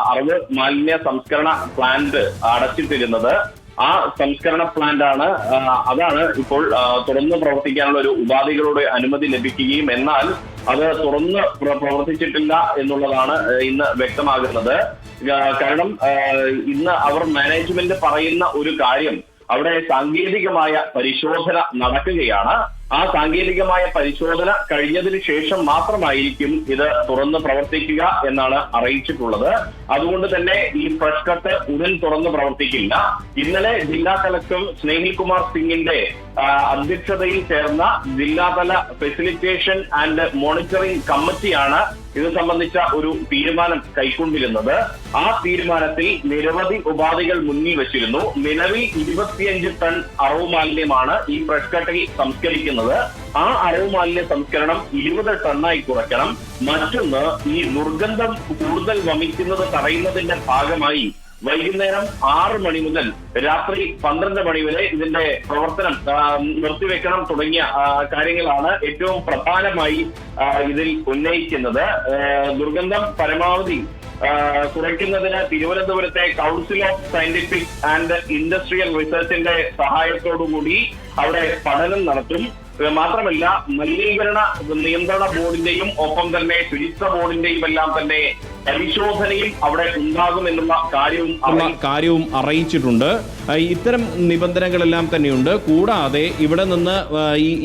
അറവ് മാലിന്യ സംസ്കരണ പ്ലാന്റ് അടച്ചിട്ടിരുന്നത്. ആ സംസ്കരണ പ്ലാന്റ് അതാണ് ഇപ്പോൾ തുറന്ന് പ്രവർത്തിക്കാനുള്ള ഒരു ഉപാധികളുടെ അനുമതി ലഭിക്കുകയും എന്നാൽ അത് തുറന്ന് പ്രവർത്തിച്ചിട്ടില്ല എന്നുള്ളതാണ് ഇന്ന് വ്യക്തമാകുന്നത്. കാരണം ഇന്ന് അവർ മാനേജ്മെന്റ് പറയുന്ന ഒരു കാര്യം, അവിടെ സാങ്കേതികമായ പരിശോധന നടക്കുകയാണ്. ആ സാങ്കേതികമായ പരിശോധന കഴിഞ്ഞതിന് ശേഷം മാത്രമായിരിക്കും ഇത് തുറന്ന് പ്രവർത്തിക്കുക എന്നാണ് അറിയിച്ചിട്ടുള്ളത്. അതുകൊണ്ട് തന്നെ ഈ ഫ്രഷ് കട്ട് ഉടൻ തുറന്ന് പ്രവർത്തിക്കില്ല. ഇന്നലെ ജില്ലാ കളക്ടർ സ്നേഹിൽ കുമാർ സിംഗിന്റെ അധ്യക്ഷതയിൽ ചേർന്ന ജില്ലാതല ഫെസിലിറ്റേഷൻ ആൻഡ് മോണിറ്ററിംഗ് കമ്മിറ്റിയാണ് ഇത് സംബന്ധിച്ച ഒരു തീരുമാനം കൈക്കൊണ്ടിരുന്നത്. ആ തീരുമാനത്തിൽ നിരവധി ഉപാധികൾ മുന്നിൽ വെച്ചിരുന്നു. നിലവിൽ 25 ടൺ അറവ് മാലിന്യമാണ് ഈ ഫ്രഷ് കട്ടിൽ സംസ്കരിക്കുന്നത്. ആ അറവ് മാലിന്യ സംസ്കരണം 20 ടണ്ണായി കുറയ്ക്കണം. മറ്റൊന്ന്, ഈ ദുർഗന്ധം കൂടുതൽ വമിക്കുന്നത് തടയുന്നതിന്റെ ഭാഗമായി വൈകുന്നേരം 6 മണി മുതൽ രാത്രി 12 മണി വരെ ഇതിന്റെ പ്രവർത്തനം നിർത്തിവെക്കണം തുടങ്ങിയ കാര്യങ്ങളാണ് ഏറ്റവും പ്രധാനമായി ഇതിൽ ഉന്നയിക്കുന്നത്. ദുർഗന്ധം പരമാവധി കുറയ്ക്കുന്നതിന് തിരുവനന്തപുരത്തെ council of scientific and industrial റിസർച്ചിന്റെ സഹായത്തോടുകൂടി അവിടെ പഠനം നടത്തും. മാത്രമല്ല, മലിനീകരണ നിയന്ത്രണ ബോർഡിന്റെയും ഒപ്പം തന്നെ ശുചിത്വ ബോർഡിന്റെയും എല്ലാം തന്നെ പരിശോധനയും അവിടെ ഉണ്ടാകുമെന്നുള്ള കാര്യവും അറിയിച്ചിട്ടുണ്ട്. ഇത്തരം നിബന്ധനകളെല്ലാം തന്നെയുണ്ട്. കൂടാതെ ഇവിടെ നിന്ന്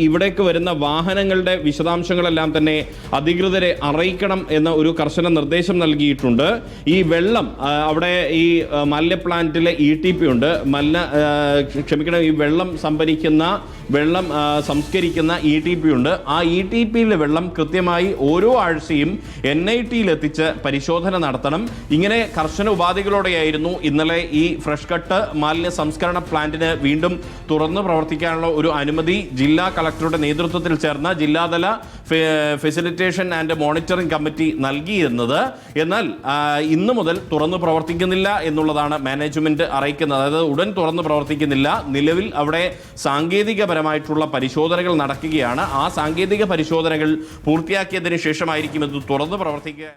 ഇവിടേക്ക് വരുന്ന വാഹനങ്ങളുടെ വിശദാംശങ്ങളെല്ലാം തന്നെ അധികൃതരെ അറിയിക്കണം എന്ന ഒരു കർശന നിർദ്ദേശം നൽകിയിട്ടുണ്ട്. ഈ വെള്ളം അവിടെ ഈ മാലിന്യ പ്ലാന്റിലെ ETP ഉണ്ട്, ഈ വെള്ളം വെള്ളം സംസ്കരിക്കുന്ന ETP ഉണ്ട്. ആ ETPയിലെ വെള്ളം കൃത്യമായി ഓരോ ആഴ്ചയും NITയിൽ എത്തിച്ച് പരിശോധന നടത്തണം. ഇങ്ങനെ കർശന ഉപാധികളോടെയായിരുന്നു ഇന്നലെ ഈ ഫ്രഷ് കട്ട് മാലിന്യ സംസ്കരണ പ്ലാന്റിന് വീണ്ടും തുറന്ന് പ്രവർത്തിക്കാനുള്ള ഒരു അനുമതി ജില്ലാ കളക്ടറുടെ നേതൃത്വത്തിൽ ചേർന്ന ജില്ലാതല ഫെസിലിറ്റേഷൻ ആൻഡ് മോണിറ്ററിംഗ് കമ്മിറ്റി നൽകിയിരുന്നത്. എന്നാൽ ഇന്ന് മുതൽ തുറന്ന് പ്രവർത്തിക്കുന്നില്ല എന്നുള്ളതാണ് മാനേജ്മെന്റ് അറിയിക്കുന്നത്. അതായത് ഉടൻ തുറന്ന് പ്രവർത്തിക്കുന്നില്ല. നിലവിൽ അവിടെ സാങ്കേതികപരമായിട്ടുള്ള പരിശോധനകൾ നടക്കുകയാണ്. ആ സാങ്കേതിക പരിശോധനകൾ പൂർത്തിയാക്കിയതിനു ശേഷമായിരിക്കും ഇത് തുറന്ന് പ്രവർത്തിക്കുക.